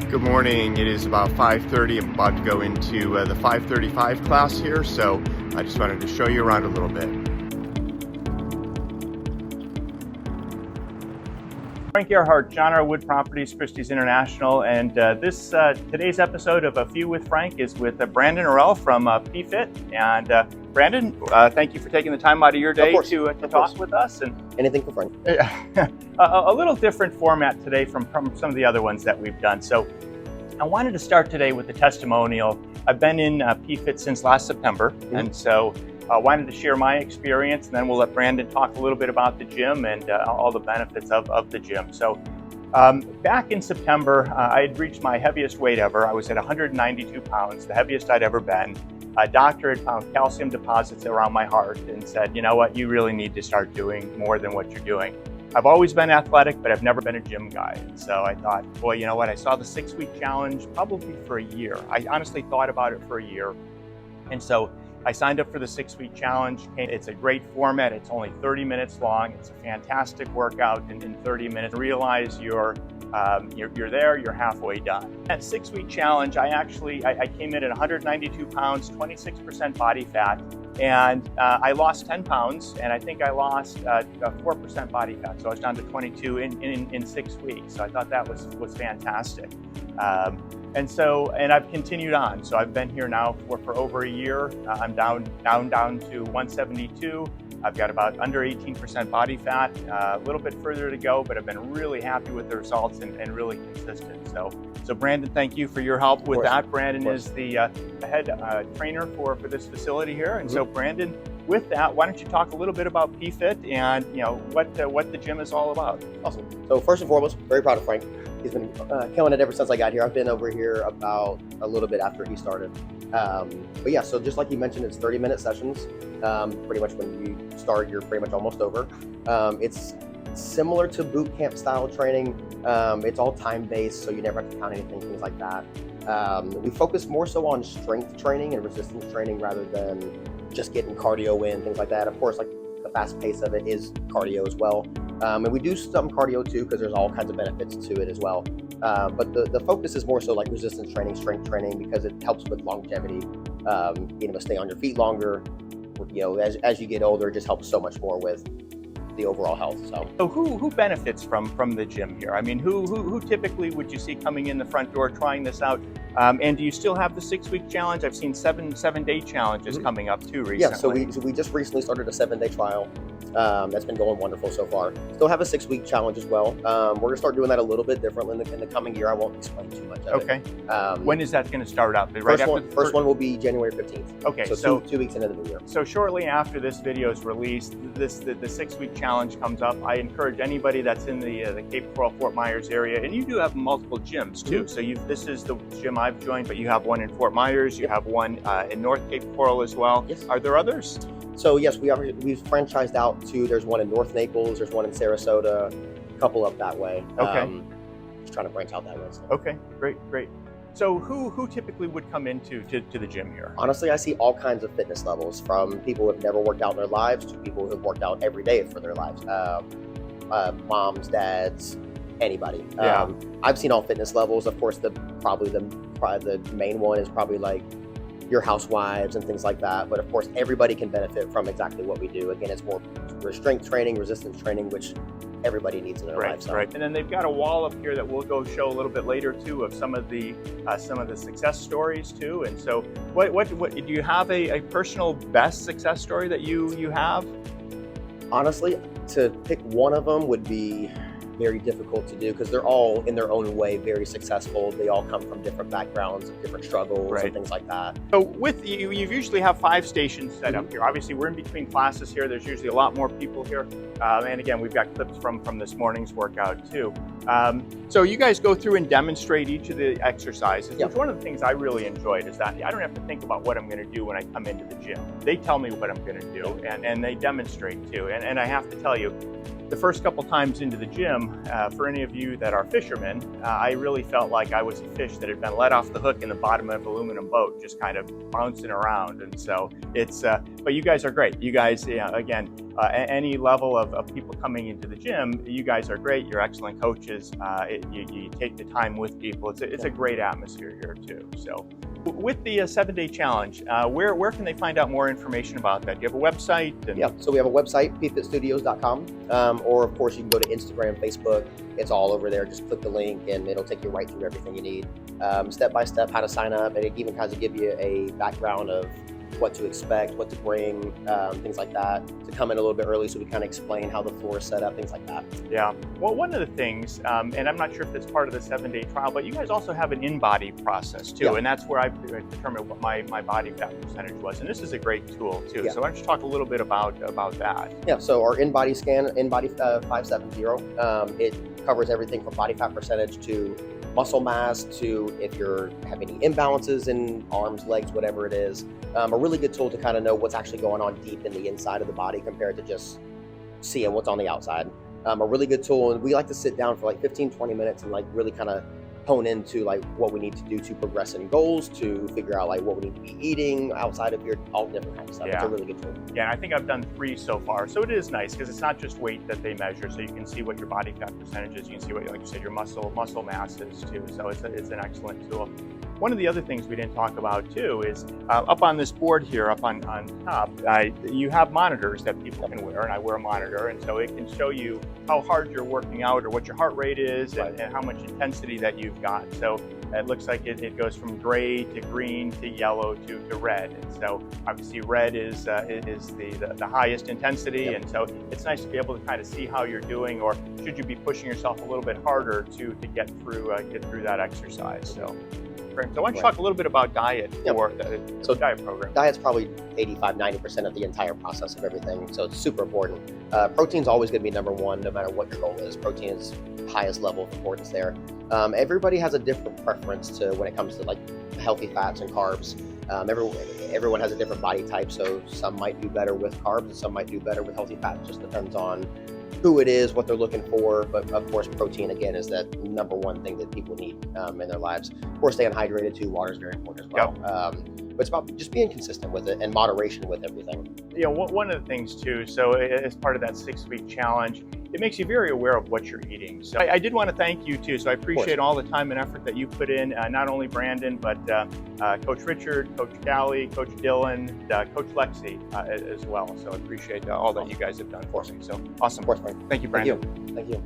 Good morning. It is about 5:30. I'm about to go into the 5:35 class here, so I just wanted to show you around a little bit. Frank Ehrhardt, John R. Wood Properties, Christie's International, and today's episode of A Few with Frank is with Brandon Orell from PFit. And Brandon, thank you for taking the time out of your day to talk with us. And anything for Frank. A little different format today from some of the other ones that we've done. So I wanted to start today with a testimonial. I've been in PFit since last September, and so I wanted to share my experience, and then we'll let Brandon talk a little bit about the gym and all the benefits of the gym. So back in September, I had reached my heaviest weight ever. I was at 192 pounds, the heaviest I'd ever been. A doctor had found calcium deposits around my heart and said, you know what, you really need to start doing more than what you're doing. I've always been athletic, but I've never been a gym guy. And so I thought, boy, you know what, I saw the 6-week challenge probably for a year. I honestly thought about it for a year. And so I signed up for the 6-week challenge. It's a great format. It's only 30 minutes long. It's a fantastic workout in 30 minutes. Realize you're there, you're halfway done. That 6-week challenge, I came in at 192 pounds, 26% body fat, and I lost 10 pounds, and I think I lost 4% body fat. So I was down to 22 in 6 weeks. So I thought that was fantastic. And I've continued on. So I've been here now for over a year. I'm down to 172. I've got about under 18% body fat, a little bit further to go, but I've been really happy with the results and really consistent. So Brandon, thank you for your help with that. Brandon is the head trainer for this facility here. And so Brandon, with that, why don't you talk a little bit about PFit and what the gym is all about? Awesome. So first and foremost, very proud of Frank. He's been killing it ever since I got here. I've been over here about a little bit after he started. But yeah, so just like you mentioned, it's 30-minute sessions. Pretty much when you start, you're pretty much almost over. It's similar to boot camp style training. It's all time-based, so you never have to count anything, things like that. We focus more so on strength training and resistance training rather than just getting cardio in, things like that. Of course, like the fast pace of it is cardio as well. And we do some cardio too, because there's all kinds of benefits to it as well. But the focus is more so like resistance training, strength training, because it helps with longevity, being able to stay on your feet longer. As you get older, it just helps so much more with the overall health. So who benefits from the gym here? I mean, who typically would you see coming in the front door trying this out? And do you still have the 6-week challenge? I've seen seven-day challenges coming up too recently. Yeah, so we just recently started a 7-day trial. That's been going wonderful so far. Still have a 6-week challenge as well. We're gonna start doing that a little bit differently in the coming year. I won't explain too much of it. When is that going to start out? First one will be January 15th. Okay, so 2 weeks into the new year. So shortly after this video is released, the 6-week challenge comes up. I encourage anybody that's in the Cape Coral, Fort Myers area, and you do have multiple gyms too. So this is the gym I've joined, but you have one in Fort Myers, you have one in North Cape Coral as well. Yes. Are there others? So yes, we've franchised out to. There's one in North Naples. There's one in Sarasota. A couple up that way. Okay. Just trying to branch out that way. So. Okay, great. So who typically would come into the gym here? Honestly, I see all kinds of fitness levels, from people who have never worked out in their lives to people who have worked out every day for their lives. Moms, dads, anybody. Yeah. I've seen all fitness levels. Of course, probably the main one is probably like your housewives and things like that. But of course, everybody can benefit from exactly what we do. Again, it's more strength training, resistance training, which everybody needs in their life. Right. And then they've got a wall up here that we'll go show a little bit later too of some of the success stories too. And so, what do you have a personal best success story that you have? Honestly, to pick one of them would be very difficult to do, because they're all in their own way very successful. They all come from different backgrounds, different struggles, and things like that. So with you usually have 5 stations set up here. Obviously, we're in between classes here. There's usually a lot more people here. And again, we've got clips from this morning's workout too. So you guys go through and demonstrate each of the exercises. Yep. Which one of the things I really enjoyed is that I don't have to think about what I'm going to do when I come into the gym. They tell me what I'm going to do, and they demonstrate too. And I have to tell you, the first couple times into the gym, for any of you that are fishermen, I really felt like I was a fish that had been let off the hook in the bottom of an aluminum boat, just kind of bouncing around. And so it's, but you guys are great. You guys, again, any level of people coming into the gym, you guys are great. You're excellent coaches. You take the time with people. It's a great atmosphere here too. So with the 7-day challenge, where can they find out more information about that? Do you have a website? Yeah, so we have a website, pfitstudios.com, or of course you can go to Instagram, Facebook. It's all over there. Just click the link and it'll take you right through everything you need. Step by step, how to sign up, and it even kind of give you a background of what to expect, what to bring, things like that, to come in a little bit early so we kind of explain how the floor is set up, things like that. Yeah, well, one of the things, and I'm not sure if it's part of the 7-day trial, but you guys also have an in-body process too, and that's where I've determined what my body fat percentage was, and this is a great tool too. So why don't you talk a little bit about that? Yeah, so our in-body scan, in-body 570, it covers everything from body fat percentage to muscle mass to if you have any imbalances in arms, legs, whatever it is. A really good tool to kind of know what's actually going on deep in the inside of the body compared to just seeing what's on the outside. A really good tool, and we like to sit down for like 15-20 minutes and like really kind of hone into like what we need to do to progress in goals, to figure out like what we need to be eating outside of here, all different kinds of stuff. It's a really good tool. Yeah, and I think I've done 3 so far. So it is nice because it's not just weight that they measure. So you can see what your body fat percentage is. You can see what, like you said, your muscle mass is too. So it's an excellent tool. One of the other things we didn't talk about too is up on this board here, up on top, you have monitors that people can wear, and I wear a monitor, and so it can show you how hard you're working out or what your heart rate is and how much intensity that you've got. So it looks like it goes from gray to green to yellow to red, and so obviously red is the highest intensity, and so it's nice to be able to kind of see how you're doing, or should you be pushing yourself a little bit harder to get through that exercise. So why don't you talk a little bit about diet for the diet program? Diet's probably 85-90% of the entire process of everything, so it's super important. Protein's always going to be number one, no matter what your goal is. Protein is the highest level of importance there. Everybody has a different preference to when it comes to like healthy fats and carbs. Everyone has a different body type, so some might do better with carbs and some might do better with healthy fats. It just depends on who it is, what they're looking for, but of course protein again is that number one thing that people need in their lives. Of course, staying hydrated too. Water is very important as well. But it's about just being consistent with it and moderation with everything. One of the things too, so as part of that 6-week challenge, it makes you very aware of what you're eating. So I did want to thank you too. So I appreciate all the time and effort that you put in, not only Brandon, but Coach Richard, Coach Callie, Coach Dylan, Coach Lexi as well. So I appreciate all that you guys have done for me. So awesome. Of course, Frank. Thank you, Brandon. Thank you.